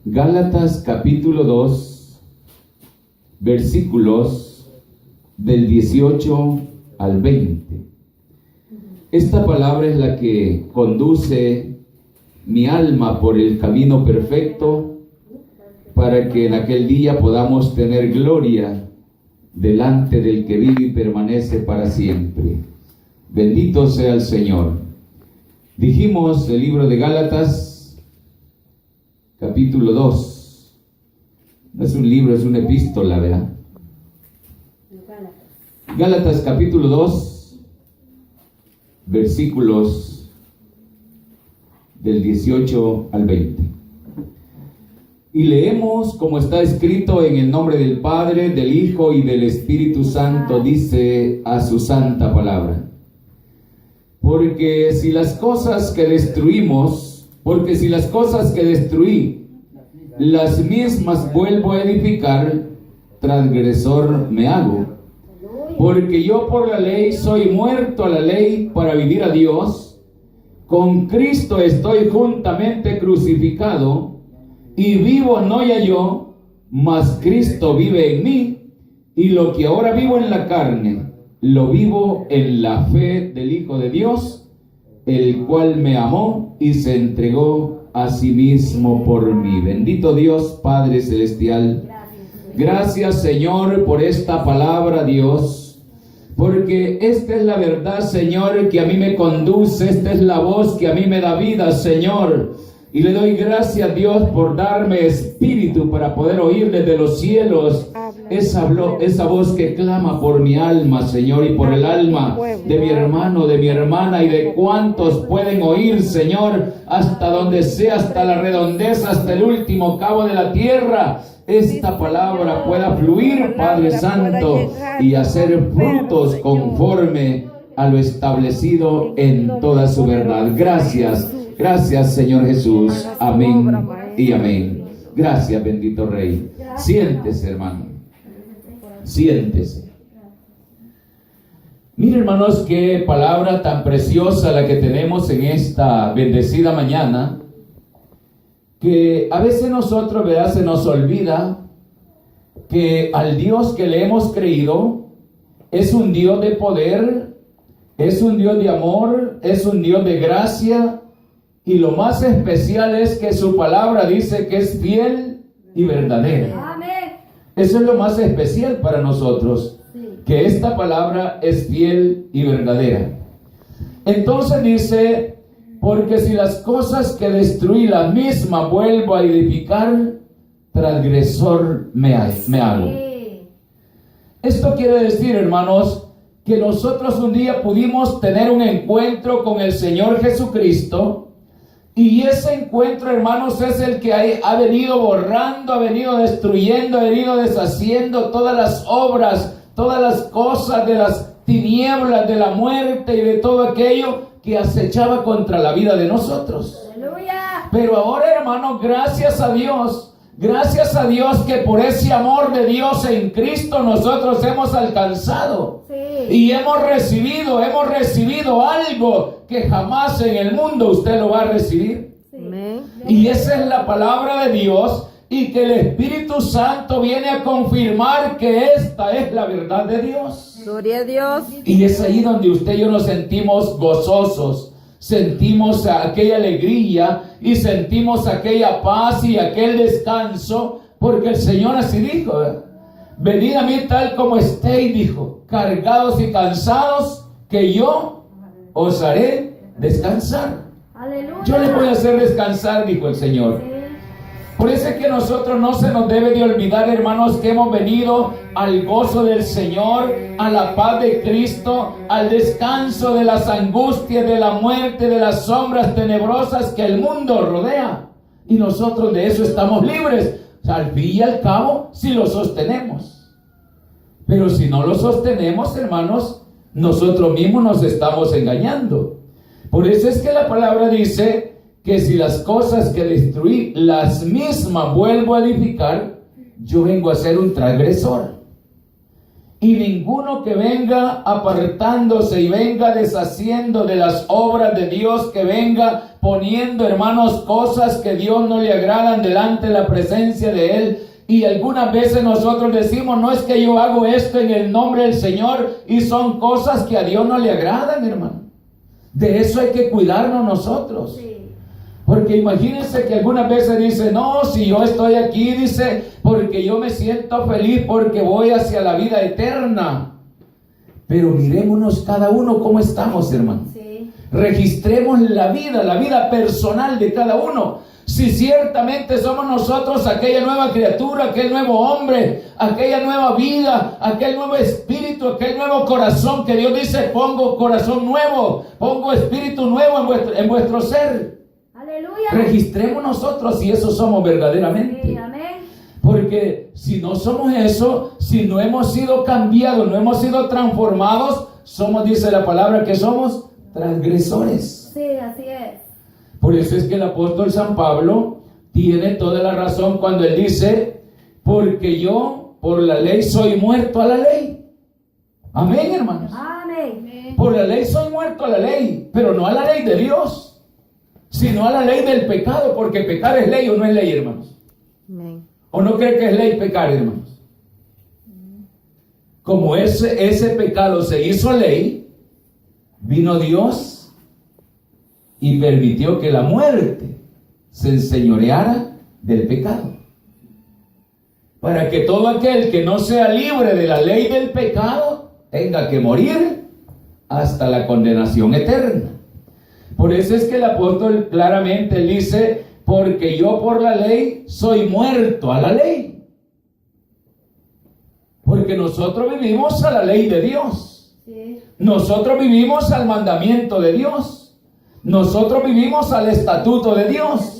Gálatas capítulo 2, versículos del 18 al 20. Esta palabra es la que conduce mi alma por el camino perfecto para que en aquel día podamos tener gloria delante del que vive y permanece para siempre. Bendito sea el Señor. Dijimos el libro de Gálatas, capítulo 2. No es un libro, es una epístola, ¿verdad? Gálatas, capítulo 2, versículos del 18 al 20. Y leemos como está escrito en el nombre del Padre, del Hijo y del Espíritu Santo, dice a su santa palabra. Porque si las cosas que destruí, las mismas vuelvo a edificar, transgresor me hago. Porque yo por la ley soy muerto a la ley para vivir a Dios. Con Cristo estoy juntamente crucificado, y vivo no ya yo, mas Cristo vive en mí, y lo que ahora vivo en la carne, lo vivo en la fe del Hijo de Dios, el cual me amó y se entregó a sí mismo por mí. Bendito Dios, Padre Celestial. Gracias, Señor, por esta palabra, Dios, porque esta es la verdad, Señor, que a mí me conduce, esta es la voz que a mí me da vida, Señor. Y le doy gracias a Dios por darme espíritu para poder oír desde los cielos esa voz que clama por mi alma, Señor, y por el alma de mi hermano, de mi hermana y de cuantos pueden oír, Señor, hasta donde sea, hasta la redondeza, hasta el último cabo de la tierra. Esta palabra pueda fluir, Padre Santo, y hacer frutos conforme a lo establecido en toda su verdad. Gracias. Gracias, Señor Jesús. Amén y amén. Gracias, bendito Rey. Siéntese, hermano. Siéntese. Miren, hermanos, qué palabra tan preciosa la que tenemos en esta bendecida mañana, que a veces nosotros, ¿verdad?, se nos olvida que al Dios que le hemos creído es un Dios de poder, es un Dios de amor, es un Dios de gracia. Y lo más especial es que su palabra dice que es fiel y verdadera. Amén. Eso es lo más especial para nosotros, que esta palabra es fiel y verdadera. Entonces dice, porque si las cosas que destruí la misma vuelvo a edificar, transgresor me hago. Esto quiere decir, hermanos, que nosotros un día pudimos tener un encuentro con el Señor Jesucristo. Y ese encuentro, hermanos, es el que ha venido borrando, ha venido destruyendo, ha venido deshaciendo todas las obras, todas las cosas de las tinieblas, de la muerte y de todo aquello que acechaba contra la vida de nosotros. ¡Aleluya! Pero ahora, hermanos, gracias a Dios que por ese amor de Dios en Cristo nosotros hemos alcanzado. Y hemos recibido algo que jamás en el mundo usted lo va a recibir. Y esa es la palabra de Dios, y que el Espíritu Santo viene a confirmar que esta es la verdad de Dios. Gloria a Dios. Y es ahí donde usted y yo nos sentimos gozosos, sentimos aquella alegría y sentimos aquella paz y aquel descanso, porque el Señor así dijo, venid a mí tal como estéis, dijo, cargados y cansados, que yo os haré descansar. Aleluya. Yo les voy a hacer descansar, dijo el Señor. Por eso es que nosotros no se nos debe de olvidar, hermanos, que hemos venido al gozo del Señor, a la paz de Cristo, al descanso de las angustias, de la muerte, de las sombras tenebrosas que el mundo rodea. Y nosotros de eso estamos libres, al fin y al cabo, si lo sostenemos. Pero si no lo sostenemos, hermanos, nosotros mismos nos estamos engañando. Por eso es que la palabra dice que si las cosas que destruí, las mismas vuelvo a edificar, yo vengo a ser un transgresor. Y ninguno que venga apartándose y venga deshaciendo de las obras de Dios, que venga poniendo, hermanos, cosas que Dios no le agradan delante de la presencia de Él. Y algunas veces nosotros decimos, no es que yo hago esto en el nombre del Señor, y son cosas que a Dios no le agradan, hermano. De eso hay que cuidarnos nosotros. Sí. Porque imagínense que algunas veces dice, no, si yo estoy aquí, dice, porque yo me siento feliz, porque voy hacia la vida eterna. Pero mirémonos cada uno cómo estamos, hermano. Sí. Registremos la vida personal de cada uno. Si ciertamente somos nosotros aquella nueva criatura, aquel nuevo hombre, aquella nueva vida, aquel nuevo espíritu, aquel nuevo corazón que Dios dice, pongo corazón nuevo, pongo espíritu nuevo en vuestro ser. Aleluya. Registremos nosotros si eso somos verdaderamente. Sí, amén. Porque si no somos eso, si no hemos sido cambiados, no hemos sido transformados, somos, dice la palabra, que somos transgresores. Sí, así es. Por eso es que el apóstol San Pablo tiene toda la razón cuando él dice, porque yo por la ley soy muerto a la ley. Amén, hermanos. Amén. Por la ley soy muerto a la ley, pero no a la ley de Dios, sino a la ley del pecado, porque pecar es ley o no es ley, hermanos. Amén. ¿O no cree que es ley pecar, hermanos? Como ese pecado se hizo ley, vino Dios y permitió que la muerte se enseñoreara del pecado, para que todo aquel que no sea libre de la ley del pecado tenga que morir hasta la condenación eterna. Por eso es que el apóstol claramente dice, porque yo por la ley soy muerto a la ley. Porque nosotros vivimos a la ley de Dios. Sí. Nosotros vivimos al mandamiento de Dios. Nosotros vivimos al estatuto de Dios.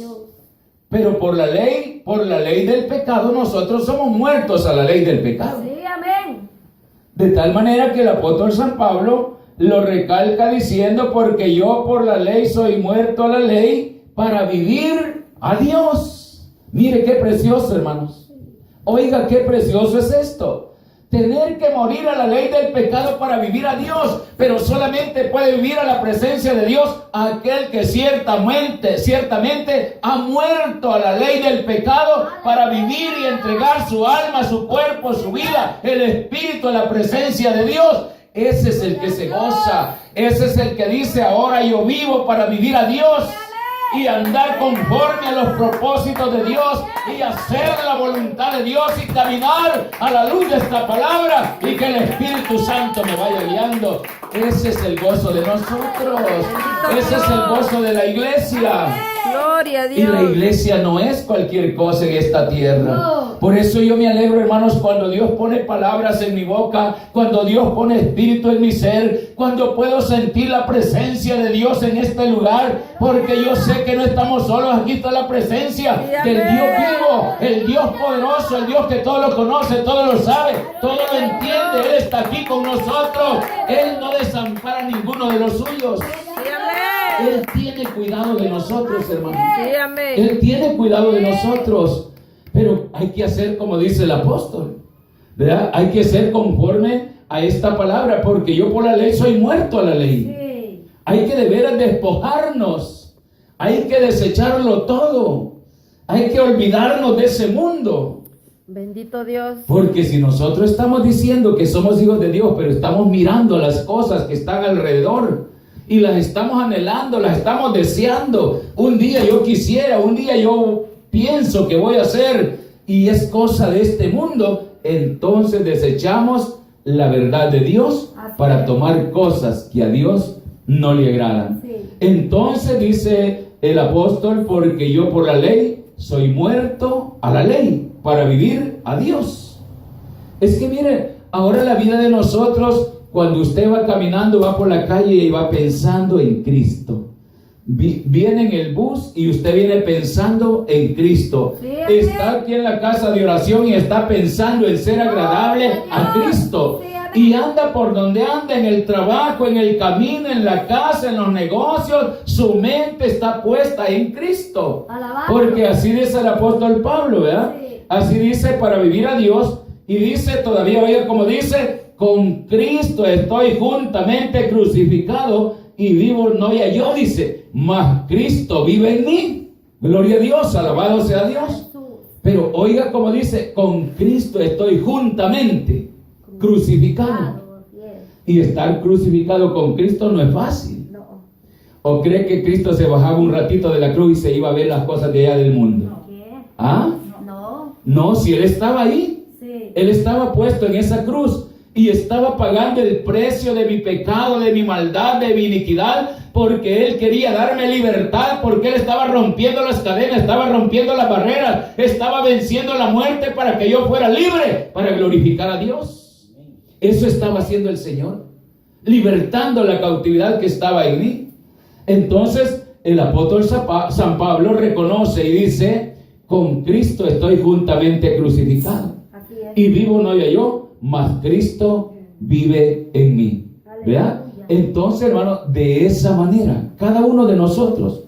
Pero por la ley del pecado, nosotros somos muertos a la ley del pecado. Sí, amén. De tal manera que el apóstol San Pablo lo recalca diciendo, porque yo por la ley soy muerto a la ley para vivir a Dios. Mire qué precioso, hermanos. Oiga, qué precioso es esto. Tener que morir a la ley del pecado para vivir a Dios, pero solamente puede vivir a la presencia de Dios aquel que ciertamente ha muerto a la ley del pecado para vivir y entregar su alma, su cuerpo, su vida, el espíritu a la presencia de Dios. Ese es el que se goza, ese es el que dice, ahora yo vivo para vivir a Dios y andar conforme a los propósitos de Dios y hacer la voluntad de Dios y caminar a la luz de esta palabra y que el Espíritu Santo me vaya guiando. Ese es el gozo de nosotros, ese es el gozo de la iglesia. Gloria a Dios. Y la iglesia no es cualquier cosa en esta tierra. No. Por eso yo me alegro, hermanos, cuando Dios pone palabras en mi boca, cuando Dios pone espíritu en mi ser, cuando puedo sentir la presencia de Dios en este lugar, porque yo sé que no estamos solos, aquí está la presencia del Dios vivo, el Dios poderoso, el Dios que todo lo conoce, todo lo sabe, todo lo entiende. Él está aquí con nosotros. Él no desampara a ninguno de los suyos. Él tiene cuidado de nosotros, hermano. Él tiene cuidado de nosotros. Pero hay que hacer como dice el apóstol, ¿verdad? Hay que ser conforme a esta palabra, porque yo por la ley soy muerto a la ley. Sí. Hay que de veras despojarnos. Hay que desecharlo todo. Hay que olvidarnos de ese mundo. Bendito Dios. Porque si nosotros estamos diciendo que somos hijos de Dios, pero estamos mirando las cosas que están alrededor y las estamos anhelando, las estamos deseando. Un día yo quisiera, un día yo pienso que voy a hacer, y es cosa de este mundo, entonces desechamos la verdad de Dios para tomar cosas que a Dios no le agradan. Sí. Entonces dice el apóstol, porque yo por la ley soy muerto a la ley para vivir a Dios. Es que mire, ahora la vida de nosotros, cuando usted va caminando, va por la calle y va pensando en Cristo. Viene en el bus y usted viene pensando en Cristo. Sí, está aquí en la casa de oración y está pensando en ser agradable a Cristo. Sí, y anda por donde anda, en el trabajo, en el camino, en la casa, en los negocios, su mente está puesta en Cristo. Alabado. Porque así dice el apóstol Pablo, ¿verdad? Sí. Así dice, para vivir a Dios. Y dice todavía, oiga como dice, con Cristo estoy juntamente crucificado y vivo no ya yo, dice, mas Cristo vive en mí. Gloria a Dios, alabado sea Dios. Pero oiga como dice, con Cristo estoy juntamente crucificado. Y estar crucificado con Cristo no es fácil. ¿O cree que Cristo se bajaba un ratito de la cruz y se iba a ver las cosas de allá del mundo? ¿Ah? No, si Él estaba ahí. Él estaba puesto en esa cruz y estaba pagando el precio de mi pecado, de mi maldad, de mi iniquidad, porque Él quería darme libertad, porque Él estaba rompiendo las cadenas, estaba rompiendo las barreras, estaba venciendo la muerte para que yo fuera libre, para glorificar a Dios. Eso estaba haciendo el Señor, libertando la cautividad que estaba en mí. Entonces el apóstol San Pablo reconoce y dice, con Cristo estoy juntamente crucificado. Y vivo no yo, mas Cristo vive en mí. ¿Vea? Entonces, hermano, de esa manera, cada uno de nosotros.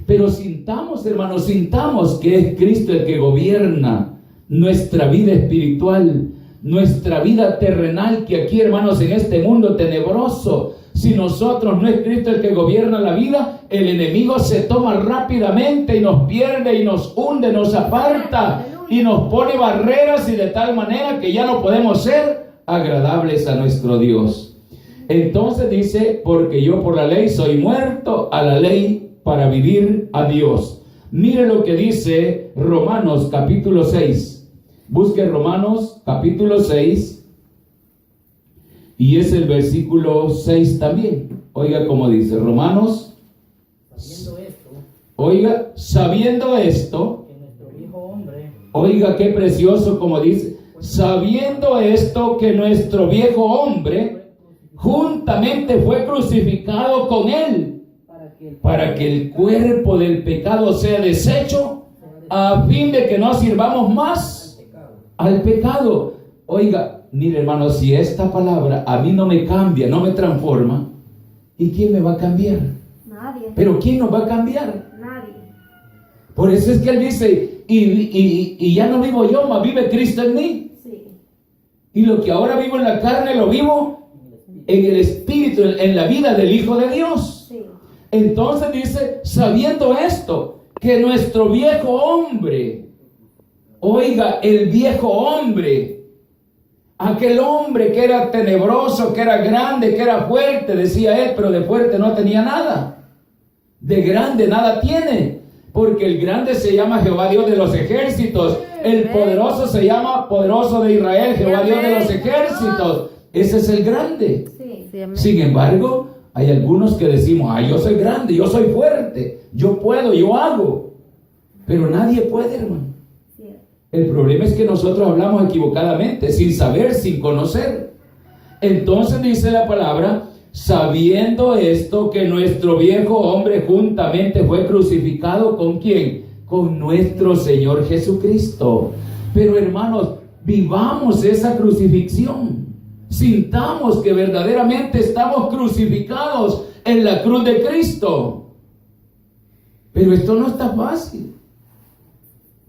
Pero sintamos, hermanos, sintamos que es Cristo el que gobierna nuestra vida espiritual, nuestra vida terrenal, que aquí, hermanos, en este mundo tenebroso, si nosotros no es Cristo el que gobierna la vida, el enemigo se toma rápidamente y nos pierde y nos hunde, nos aparta y nos pone barreras y de tal manera que ya no podemos ser agradables a nuestro Dios. Entonces dice, porque yo por la ley soy muerto a la ley para vivir a Dios. Mire lo que dice Romanos capítulo 6. Busque Romanos capítulo 6. Y es el versículo 6 también. Oiga cómo dice Romanos. Sabiendo esto, que nuestro viejo hombre, oiga qué precioso como dice, sabiendo esto que nuestro viejo hombre juntamente fue crucificado con Él, para que el cuerpo del pecado sea deshecho, a fin de que no sirvamos más al pecado. Oiga, mire hermano, si esta palabra a mí no me cambia, no me transforma, ¿y quién me va a cambiar? Nadie. ¿Pero quién nos va a cambiar? Nadie. Por eso es que Él dice, y ya no vivo yo, mas vive Cristo en mí. Sí. Y lo que ahora vivo en la carne, lo vivo en el Espíritu, en la vida del Hijo de Dios. Sí. Entonces dice, sabiendo esto, que nuestro viejo hombre, oiga, el viejo hombre, aquel hombre que era tenebroso, que era grande, que era fuerte, decía él, pero de fuerte no tenía nada. De grande nada tiene, porque el grande se llama Jehová Dios de los ejércitos. El poderoso se llama poderoso de Israel, Jehová Dios de los ejércitos. Ese es el grande. Sin embargo, hay algunos que decimos, yo soy grande, yo soy fuerte, yo puedo, yo hago. Pero nadie puede, hermano. El problema es que nosotros hablamos equivocadamente, sin saber, sin conocer. Entonces dice la palabra, sabiendo esto que nuestro viejo hombre juntamente fue crucificado, ¿con quién? Con nuestro Señor Jesucristo. Pero hermanos, vivamos esa crucifixión. Sintamos que verdaderamente estamos crucificados en la cruz de Cristo. Pero esto no está fácil.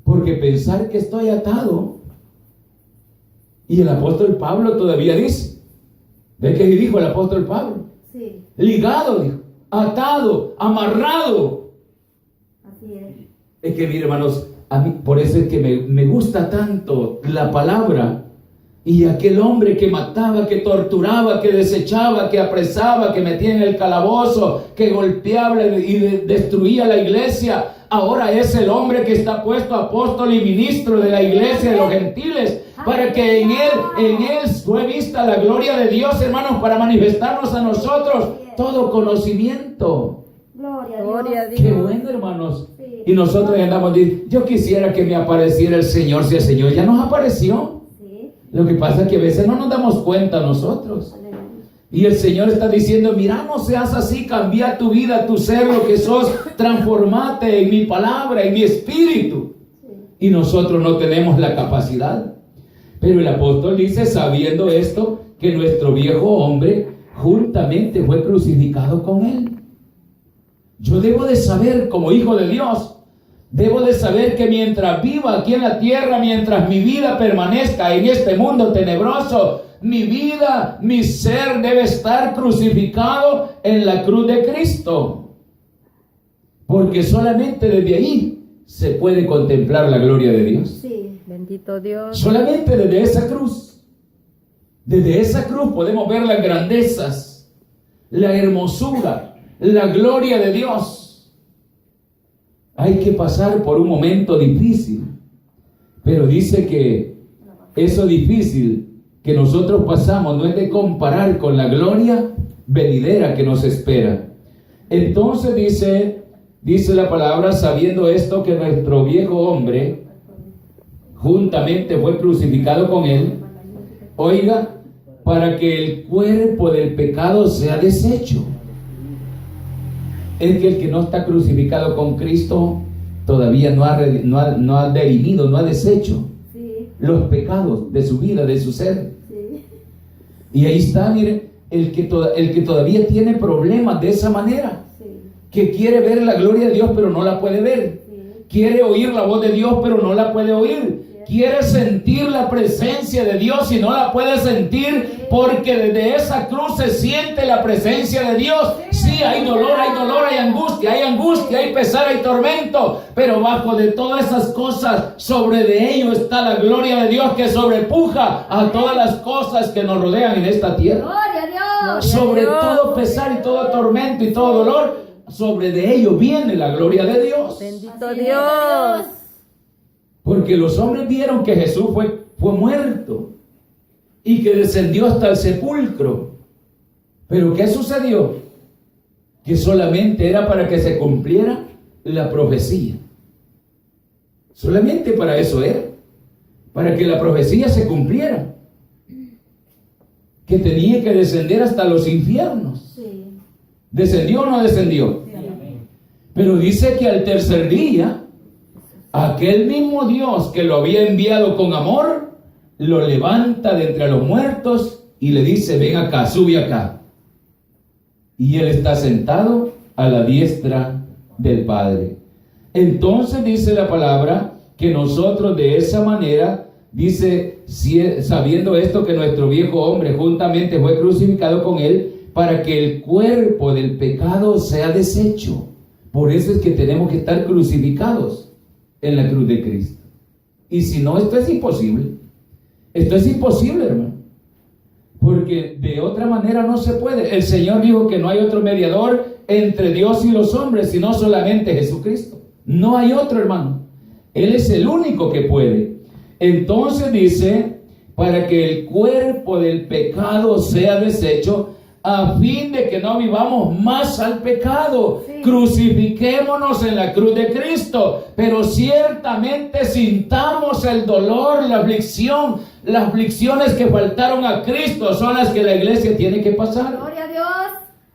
Porque pensar que estoy atado, y el apóstol Pablo todavía dice, ¿ve qué dijo el apóstol Pablo? Sí. Ligado, dijo, atado, amarrado. Así es. Es que mire hermanos, a mí, por eso es que me gusta tanto la palabra. Y aquel hombre que mataba, que torturaba, que desechaba, que apresaba, que metía en el calabozo, que golpeaba y destruía la iglesia, ahora es el hombre que está puesto apóstol y ministro de la iglesia de los gentiles, para que en él fue vista la gloria de Dios, hermanos, para manifestarnos a nosotros todo conocimiento. Gloria a Dios. Qué bueno, hermanos. Sí. Y nosotros andamos diciendo, yo quisiera que me apareciera el Señor, si el Señor ya nos apareció. Lo que pasa es que a veces no nos damos cuenta nosotros. Y el Señor está diciendo, mira, no seas así, cambia tu vida, tu ser, lo que sos, transformate en mi palabra, en mi espíritu. Y nosotros no tenemos la capacidad. Pero el apóstol dice, sabiendo esto, que nuestro viejo hombre juntamente fue crucificado con Él. Yo debo de saber, como hijo de Dios, debo de saber que mientras viva aquí en la tierra, mientras mi vida permanezca en este mundo tenebroso, mi vida, mi ser debe estar crucificado en la cruz de Cristo. Porque solamente desde ahí se puede contemplar la gloria de Dios. Sí. Bendito Dios. Solamente desde esa cruz. Desde esa cruz podemos ver las grandezas, la hermosura, la gloria de Dios. Hay que pasar por un momento difícil. Pero dice que eso difícil que nosotros pasamos no es de comparar con la gloria venidera que nos espera. Entonces dice la palabra, sabiendo esto, que nuestro viejo hombre juntamente fue crucificado con él, oiga, para que el cuerpo del pecado sea deshecho. Es que el que no está crucificado con Cristo todavía no ha derivado, no ha deshecho Sí. los pecados de su vida, de su ser. Sí. Y ahí está, miren, el que todavía tiene problemas de esa manera, Sí. que quiere ver la gloria de Dios pero no la puede ver, Sí. quiere oír la voz de Dios pero no la puede oír, quiere sentir la presencia de Dios y no la puede sentir, porque desde esa cruz se siente la presencia de Dios. Sí, hay dolor, hay angustia, hay pesar, hay tormento, pero bajo de todas esas cosas, sobre de ello está la gloria de Dios que sobrepuja a todas las cosas que nos rodean en esta tierra. Gloria a Dios. Sobre Dios. todo pesar y todo tormento y todo dolor, sobre de ello viene la gloria de Dios. Bendito Así es, Dios. Porque los hombres vieron que Jesús fue muerto y que descendió hasta el sepulcro. Pero ¿qué sucedió? Que solamente era para que se cumpliera la profecía. Solamente para eso era. Para que la profecía se cumpliera. Que tenía que descender hasta los infiernos. Sí. ¿Descendió o no descendió? Sí. Pero dice que al tercer día, aquel mismo Dios que lo había enviado con amor, lo levanta de entre los muertos y le dice, ven acá, sube acá. Y él está sentado a la diestra del Padre. Entonces dice la palabra que nosotros de esa manera, dice, sabiendo esto, que nuestro viejo hombre juntamente fue crucificado con él, para que el cuerpo del pecado sea deshecho. Por eso es que tenemos que estar crucificados en la cruz de Cristo. Y si no, esto es imposible. Esto es imposible, hermano. Porque de otra manera no se puede. El Señor dijo que no hay otro mediador entre Dios y los hombres, sino solamente Jesucristo. No hay otro, hermano. Él es el único que puede. Entonces dice, para que el cuerpo del pecado sea deshecho, a fin de que no vivamos más al pecado. Sí. Crucifiquémonos en la cruz de Cristo, pero ciertamente sintamos el dolor, la aflicción. Las aflicciones que faltaron a Cristo son las que la iglesia tiene que pasar. Gloria a Dios.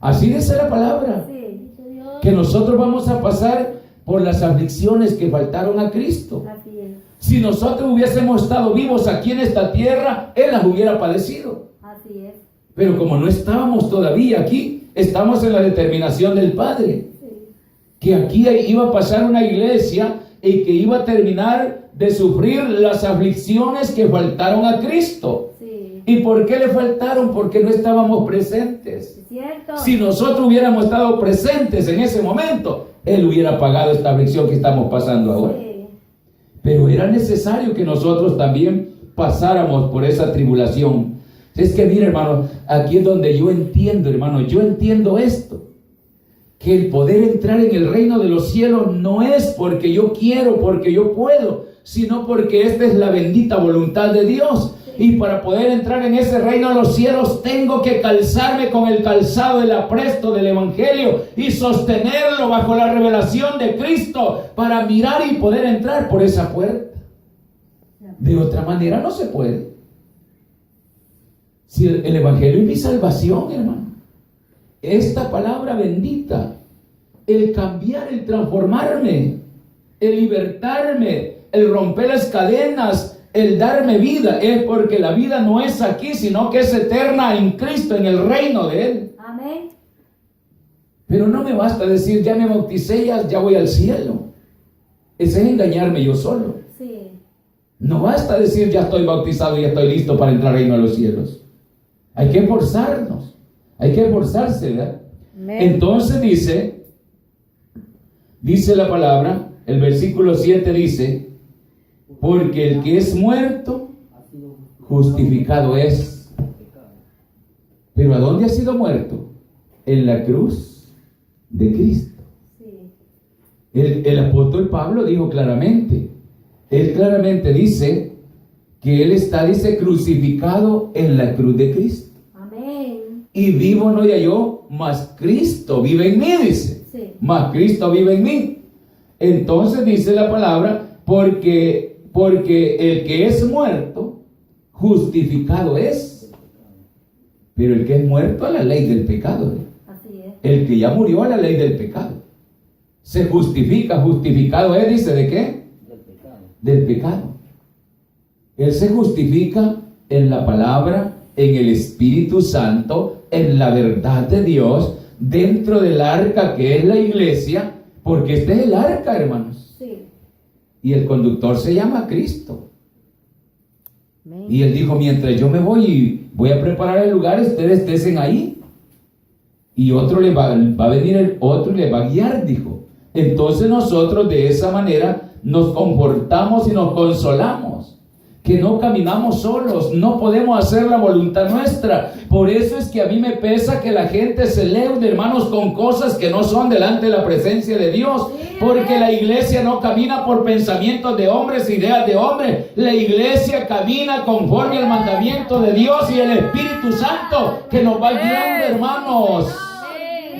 Así dice la palabra, Sí. que nosotros vamos a pasar por las aflicciones que faltaron a Cristo. Así es. Si nosotros hubiésemos estado vivos aquí en esta tierra, Él las hubiera padecido. Así es. Pero como no estábamos todavía aquí, estamos en la determinación del Padre, Sí. que aquí iba a pasar una iglesia y que iba a terminar de sufrir las aflicciones que faltaron a Cristo. Sí. ¿Y por qué le faltaron? Porque no estábamos presentes. Es cierto. Si nosotros hubiéramos estado presentes en ese momento, Él hubiera pagado esta aflicción que estamos pasando ahora. Sí. Pero era necesario que nosotros también pasáramos por esa tribulación. Es que mira, hermano, aquí es donde yo entiendo, hermano, yo entiendo esto, que el poder entrar en el reino de los cielos no es porque yo quiero, porque yo puedo, sino porque esta es la bendita voluntad de Dios. Y para poder entrar en ese reino de los cielos tengo que calzarme con el calzado del apresto del Evangelio y sostenerlo bajo la revelación de Cristo para mirar y poder entrar por esa puerta. De otra manera no se puede. Si el Evangelio es mi salvación, hermano, esta palabra bendita, el cambiar, el transformarme, el libertarme, el romper las cadenas, el darme vida, es porque la vida no es aquí, sino que es eterna en Cristo, en el reino de Él. Amén. Pero no me basta decir, ya me bauticé, ya voy al cielo. Ese es engañarme yo solo. Sí. No basta decir, ya estoy bautizado y ya estoy listo para entrar al reino de los cielos. Hay que esforzarnos. Hay que esforzarse, ¿verdad? Amén. Entonces dice la palabra, el versículo 7 dice, porque el que es muerto, justificado es. Pero ¿a dónde ha sido muerto? En la cruz de Cristo. Sí. El apóstol Pablo dijo claramente, él claramente dice que él está, dice, crucificado en la cruz de Cristo. Amén. Y vivo no ya yo, mas Cristo vive en mí, dice. Sí. Mas Cristo vive en mí. Entonces dice la palabra, porque el que es muerto, justificado es. Pero el que es muerto a la ley del pecado, ¿eh? Así es. El que ya murió a la ley del pecado. Se justifica, justificado es, dice, ¿de qué? Del pecado. Él se justifica en la palabra, en el Espíritu Santo, en la verdad de Dios, dentro del arca que es la iglesia, porque este es el arca, hermanos. Sí. Y el conductor se llama Cristo. Amén. Y él dijo, mientras yo me voy y voy a preparar el lugar, ustedes estén ahí. Y otro le va a venir el otro y le va a guiar, dijo. Entonces nosotros de esa manera nos comportamos y nos consolamos. Que no caminamos solos, no podemos hacer la voluntad nuestra. Por eso es que a mí me pesa que la gente se leude, hermanos, con cosas que no son delante de la presencia de Dios. Porque la iglesia no camina por pensamientos de hombres, ideas de hombres. La iglesia camina conforme al mandamiento de Dios y el Espíritu Santo que nos va guiando, hermanos.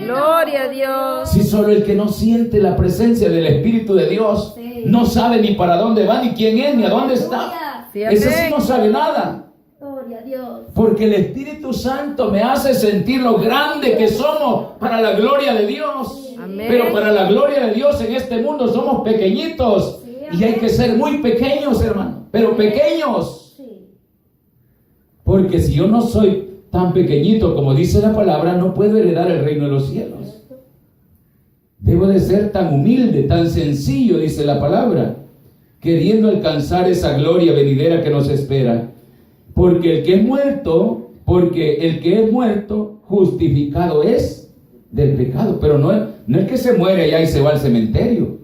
Gloria a Dios. Si solo el que no siente la presencia del Espíritu de Dios Sí. no sabe ni para dónde va, ni quién es, ni a dónde está. Sí, Ese sí amén. no sabe nada. Gloria a Dios. Porque el Espíritu Santo me hace sentir lo grande que somos para la gloria de Dios. Amén. Pero para la gloria de Dios en este mundo somos pequeñitos. Sí, Y hay amén. que ser muy pequeños, hermano. Pero pequeños. Sí. Porque si yo no soy tan pequeñito como dice la palabra, no puedo heredar el reino de los cielos. Debo de ser tan humilde, tan sencillo, dice la palabra, queriendo alcanzar esa gloria venidera que nos espera. Porque el que es muerto, justificado es del pecado. Pero no es que se muere allá y se va al cementerio.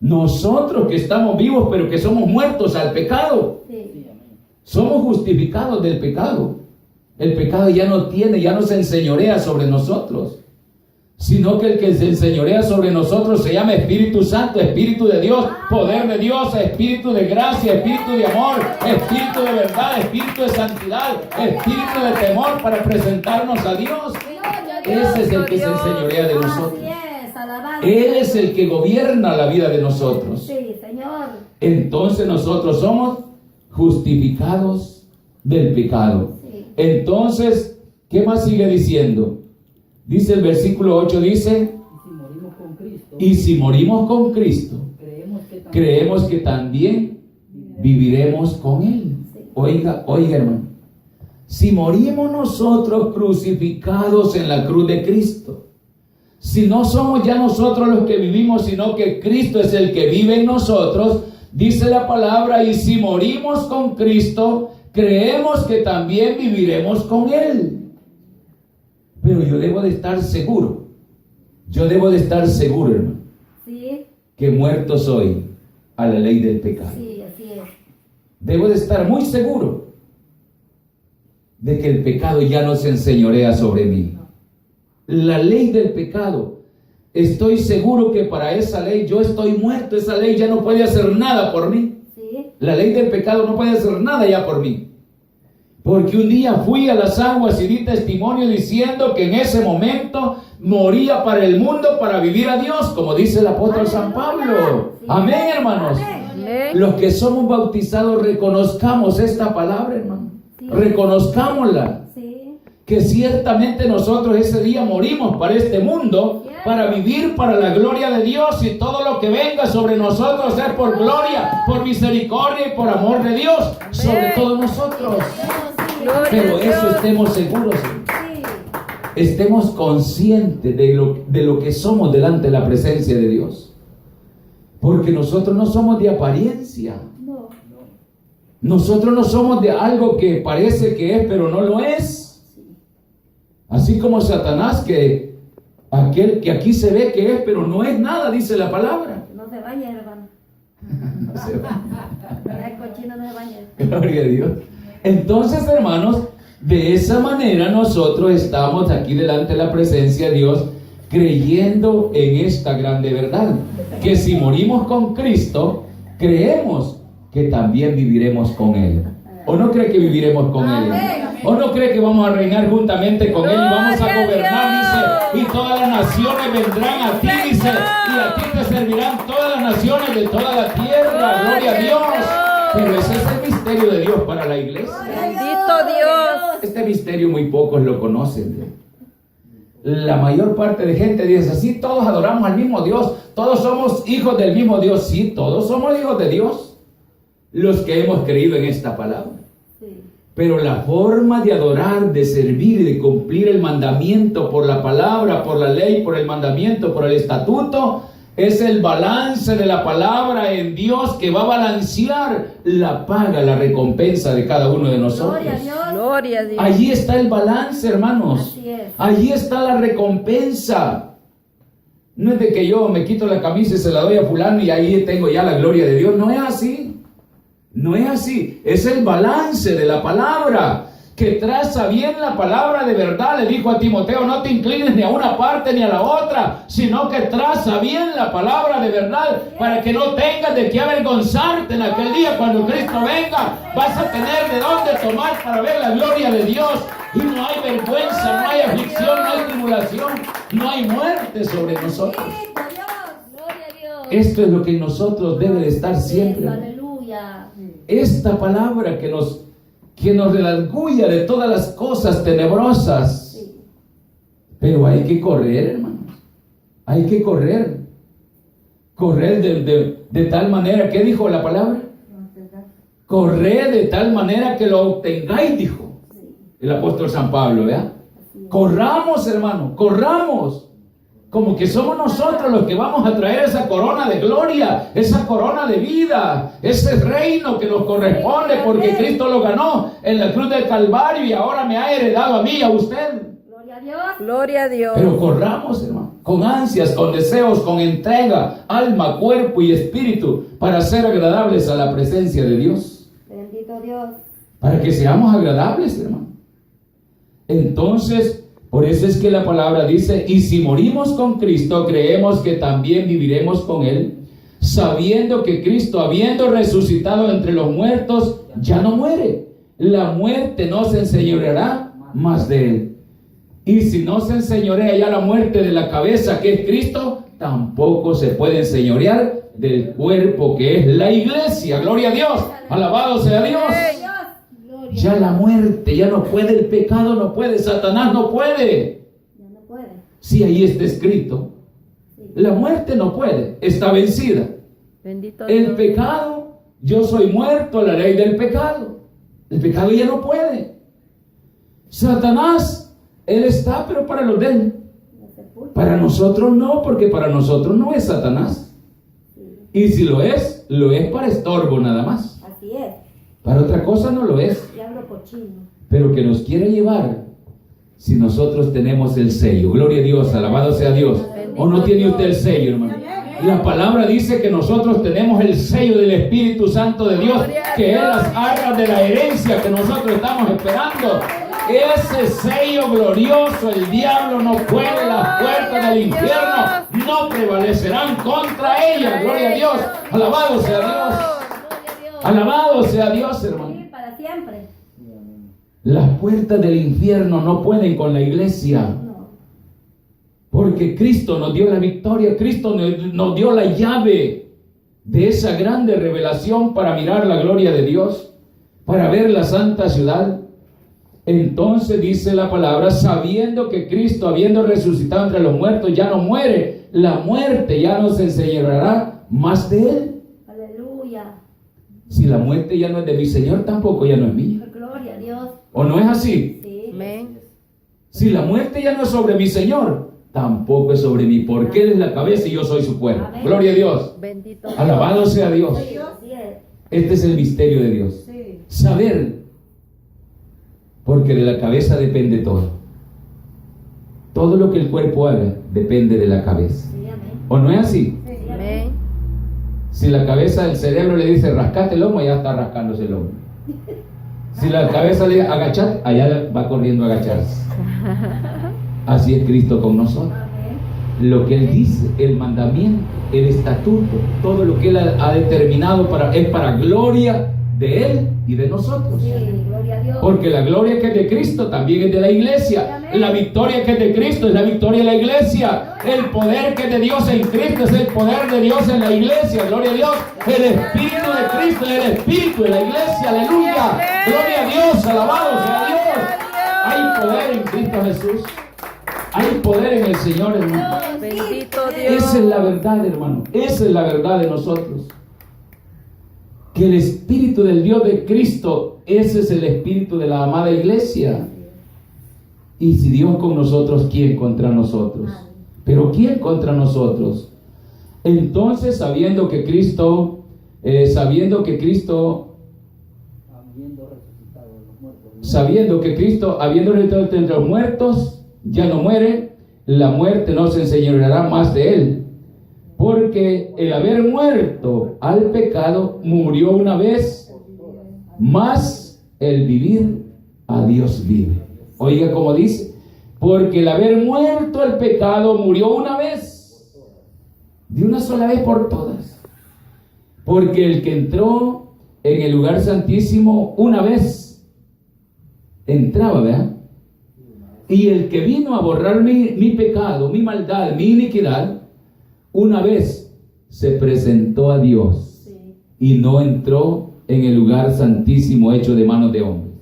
Nosotros que estamos vivos, pero que somos muertos al pecado, Sí. somos justificados del pecado. El pecado ya no se enseñorea sobre nosotros, sino que el que se enseñorea sobre nosotros se llama Espíritu Santo, Espíritu de Dios, poder de Dios, Espíritu de gracia, Espíritu de amor, Espíritu de verdad, Espíritu de santidad, Espíritu de temor para presentarnos a Dios. Gloria a Dios. Ese es el que se enseñorea de nosotros. Así es, alabado. Él es el que gobierna la vida de nosotros. Sí, Señor. Entonces nosotros somos justificados del pecado. Sí. Entonces, ¿qué más sigue diciendo? Dice el versículo 8, dice, y si morimos con Cristo, creemos que también viviremos con Él. Oiga, hermano, si morimos nosotros crucificados en la cruz de Cristo, si no somos ya nosotros los que vivimos, sino que Cristo es el que vive en nosotros, dice la palabra, y si morimos con Cristo, creemos que también viviremos con Él. Pero yo debo de estar seguro, hermano, Sí. que muerto soy a la ley del pecado. Sí, así es. Debo de estar muy seguro de que el pecado ya no se enseñorea sobre mí. La ley del pecado, estoy seguro que para esa ley yo estoy muerto. Esa ley ya no puede hacer nada por mí. Sí. La ley del pecado no puede hacer nada ya por mí. Porque un día fui a las aguas y di testimonio diciendo que en ese momento moría para el mundo para vivir a Dios, como dice el apóstol San Pablo. Sí. Amén, hermanos. Amén. Los que somos bautizados reconozcamos esta palabra, hermano. Sí. Reconozcámosla. Sí. Que ciertamente nosotros ese día morimos para este mundo, para vivir para la gloria de Dios, y todo lo que venga sobre nosotros es por gloria, por misericordia y por amor de Dios sobre todos nosotros. Gloria Pero a eso Dios. estemos seguros, Sí. estemos conscientes de lo que somos delante de la presencia de Dios. Porque nosotros no somos de apariencia. No. Nosotros no somos de algo que parece que es, pero no lo es. Así como Satanás, que aquel que aquí se ve que es, pero no es nada, dice la palabra. No se bañe, hermano. No se va. El cochino no se bañe. Gloria a Dios. Entonces, hermanos, de esa manera nosotros estamos aquí delante de la presencia de Dios, creyendo en esta grande verdad, que si morimos con Cristo, creemos que también viviremos con Él. ¿O no cree que viviremos con Él? ¿O no cree que vamos a reinar juntamente con Él y vamos a gobernar? Dice, y todas las naciones vendrán a ti, dice, y a ti te servirán todas las naciones de toda la tierra. Gloria a Dios. Pero ese es el misterio de Dios para la iglesia. Bendito Dios. Este misterio muy pocos lo conocen. La mayor parte de gente dice, sí, todos adoramos al mismo Dios, todos somos hijos del mismo Dios. Sí, todos somos hijos de Dios, los que hemos creído en esta palabra. Sí. Pero la forma de adorar, de servir y de cumplir el mandamiento por la palabra, por la ley, por el mandamiento, por el estatuto, es el balance de la palabra en Dios que va a balancear la paga, la recompensa de cada uno de nosotros. Gloria a Dios. Gloria a Dios. Allí está el balance, hermanos. Así es. Allí está la recompensa. No es de que yo me quito la camisa y se la doy a fulano y ahí tengo ya la gloria de Dios. No es así. No es así. Es el balance de la palabra que traza bien la palabra de verdad. Le dijo a Timoteo, no te inclines ni a una parte ni a la otra, sino que traza bien la palabra de verdad para que no tengas de qué avergonzarte en aquel día cuando Cristo venga. Vas a tener de dónde tomar para ver la gloria de Dios. Y no hay vergüenza, no hay aflicción, no hay tribulación, no hay muerte sobre nosotros. Gloria a Dios. Esto es lo que en nosotros debe de estar siempre. Aleluya. Esta palabra que nos redarguya de todas las cosas tenebrosas. Sí. Pero hay que correr, hermanos. Hay que correr. Correr de tal manera, ¿qué dijo la palabra? Corred de tal manera que lo obtengáis, dijo el apóstol San Pablo, ¿verdad? Corramos, hermano, corramos. Como que somos nosotros los que vamos a traer esa corona de gloria, esa corona de vida, ese reino que nos corresponde porque Cristo lo ganó en la cruz del Calvario y ahora me ha heredado a mí y a usted. Gloria a Dios. Gloria a Dios. Pero corramos, hermano, con ansias, con deseos, con entrega, alma, cuerpo y espíritu, para ser agradables a la presencia de Dios. Bendito Dios. Para que seamos agradables, hermano. Entonces, por eso es que la palabra dice, y si morimos con Cristo, creemos que también viviremos con Él, sabiendo que Cristo, habiendo resucitado entre los muertos, ya no muere. La muerte no se enseñoreará más de Él. Y si no se enseñorea ya la muerte de la cabeza, que es Cristo, tampoco se puede enseñorear del cuerpo, que es la iglesia. Gloria a Dios. Alabado sea Dios. Ya la muerte, ya no puede, el pecado no puede, Satanás no puede. Ya no puede. Si ahí está escrito, la muerte no puede, está vencida. Bendito El Dios. pecado, yo soy muerto a la ley del pecado. El pecado ya no puede. Satanás, él está, pero para los de él. Para nosotros no, porque para nosotros no es Satanás. Y si lo es para estorbo nada más. Así es. Para otra cosa no lo es. Diablo cochino. Pero que nos quiere llevar si nosotros tenemos el sello. Gloria a Dios, alabado sea Dios. ¿O no tiene usted el sello, hermano? La palabra dice que nosotros tenemos el sello del Espíritu Santo de Dios, que es las arras de la herencia que nosotros estamos esperando. Ese sello glorioso, el diablo no puede, las puertas del infierno no prevalecerán contra ella. Gloria a Dios, alabado sea Dios. Alabado sea Dios, hermano. Sí, para siempre. Las puertas del infierno no pueden con la iglesia. No. Porque Cristo nos dio la victoria. Cristo nos dio la llave de esa grande revelación para mirar la gloria de Dios, para ver la santa ciudad. Entonces dice la palabra, sabiendo que Cristo, habiendo resucitado entre los muertos, ya no muere. La muerte ya no se enseñoreará más de Él. Aleluya. Si la muerte ya no es de mi Señor, tampoco ya no es mía. Gloria a Dios. ¿O no es así? Sí. Amén. Si la muerte ya no es sobre mi Señor, tampoco es sobre mí, porque Él es la cabeza y yo soy su cuerpo. Amén. Gloria a Dios. Bendito Dios. Alabado sea Dios. Así es. Este es el misterio de Dios. Sí. Saber, porque de la cabeza depende todo. todo lo que el cuerpo haga depende de la cabeza. Sí, amén. ¿O no es así? Sí, amén. Amén. Si la cabeza del cerebro le dice rascate el lomo, ya está rascándose el lomo. Si la cabeza le dice agachate, allá va corriendo a agacharse. Así es Cristo con nosotros. Amén. Lo que Él dice, el mandamiento, el estatuto, todo lo que Él ha determinado es para gloria de Él y de nosotros. Sí, gloria a Dios. Porque la gloria que es de Cristo también es de la iglesia. Amén. La victoria que es de Cristo es la victoria de la iglesia. El poder que es de Dios en Cristo es el poder de Dios en la iglesia. Gloria a Dios. El Espíritu de Cristo es el Espíritu de la iglesia. Aleluya. Gloria a Dios. Alabado sea Dios. Hay poder en Cristo Jesús. Hay poder en el Señor, hermano. Bendito Dios. Esa es la verdad, hermano. Esa es la verdad de nosotros. Que el Espíritu del Dios de Cristo, ese es el Espíritu de la amada iglesia. Y si Dios con nosotros, ¿quién contra nosotros? Pero ¿quién contra nosotros? Entonces, sabiendo que Cristo, habiendo resucitado entre los muertos, ya no muere, la muerte no se enseñoreará más de él. Porque el haber muerto al pecado murió una vez, más el vivir a Dios vive. Oiga como dice, porque el haber muerto al pecado murió una vez, de una sola vez por todas. Porque el que entró en el lugar santísimo una vez, entraba, ¿verdad? Y el que vino a borrar mi pecado, mi maldad, mi iniquidad, una vez se presentó a Dios, Sí. y no entró en el lugar santísimo hecho de manos de hombres,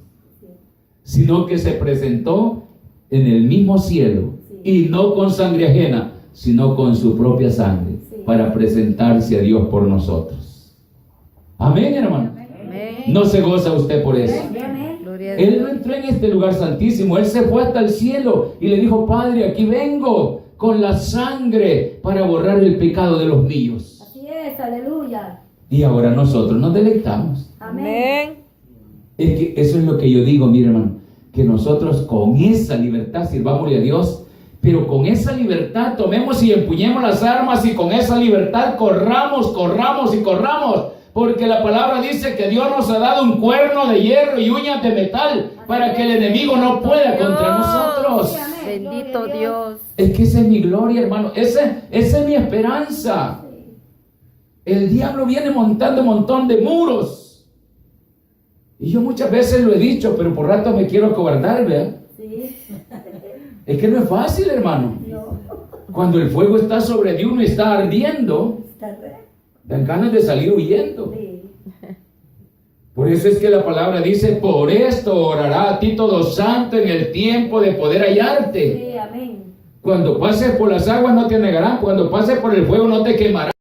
sino que se presentó en el mismo cielo, y no con sangre ajena, sino con su propia sangre, para presentarse a Dios por nosotros. Amén, hermano. Amén. ¿No se goza usted por eso? Sí, amén. Gloria a Él no Dios. entró en este lugar santísimo, Él se fue hasta el cielo y le dijo, Padre, aquí vengo con la sangre para borrar el pecado de los míos. Así es, aleluya. Y ahora nosotros nos deleitamos. Amén. Amén. Es que eso es lo que yo digo, mire, hermano, que nosotros con esa libertad sirvámosle a Dios, pero con esa libertad tomemos y empuñemos las armas, y con esa libertad corramos, porque la palabra dice que Dios nos ha dado un cuerno de hierro y uñas de metal para que el enemigo no pueda contra nosotros. Sí, amén. Bendito Dios. Es que esa es mi gloria, hermano, esa es mi esperanza. El diablo viene montando un montón de muros, y yo muchas veces lo he dicho, pero por rato me quiero acobardar, ¿verdad? Sí. Es que no es fácil, hermano. No. Cuando el fuego está sobre de uno y está ardiendo, Está re. dan ganas de salir huyendo. Sí. Por eso es que la palabra dice, por esto orará a ti todo santo en el tiempo de poder hallarte. Sí, amén. Cuando pases por las aguas no te anegarán, cuando pases por el fuego no te quemarán.